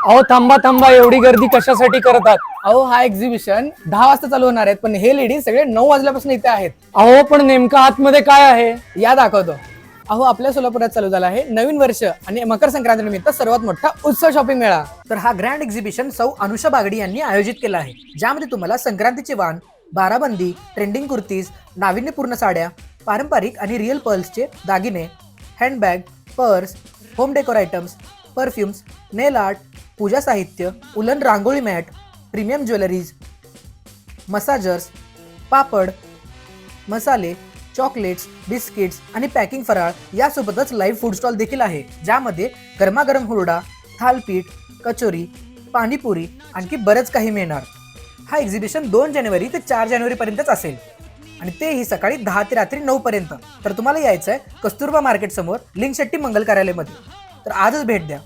अहो थांबा थांबा, एवढी गर्दी कशासाठी करतात? अहो हा एक्झिबिशन 10 वाजता चालू होणार आहेत, पण हे लेडीज सगळे 9 वाजल्यापासून इथे आहेत. अहो पण नेमकं आतमध्ये काय आहे? या दाखवतो. अहो आपल्या सोलापुरात चालू झाला आहे नवीन वर्ष आणि मकर संक्रांती निमित्त सर्वात मोठा उत्सव शॉपिंग मेळा. तर हा ग्रँड एक्झिबिशन सौ अनुषा बागडी यांनी आयोजित केला आहे, ज्यामध्ये तुम्हाला संक्रांतीचे वाण, बाराबंदी, ट्रेंडिंग कुर्तीज, नाविन्यपूर्ण साड्या, पारंपरिक आणि रिअल पर्ल्सचे दागिने, handbag, purse, home decor items, perfumes, nail art, पूजा साहित्य, woollen rangoli mat, premium jewelleries, massagers, papad, मसाले, चॉकलेट्स, बिस्किट्स आणि पॅकिंग फराळ यासोबतच लाईव्ह फूड स्टॉल देखील आहे, ज्यामध्ये गरमागरम हुरडा, थालपीठ, कचोरी, पाणीपुरी आणखी बरंच काही मिळणार. हा एक्झिबिशन 2 जानेवारी ते 4 जानेवारी पर्यंतच असेल आणि तेही सकाळी 10 ते रात्री 9 पर्यंत. तर तुम्हाला यायचं आहे कस्तुरबा मार्केट समोर लिंक शेट्टी मंगल कार्यालयमध्ये. तर आजच भेट द्या.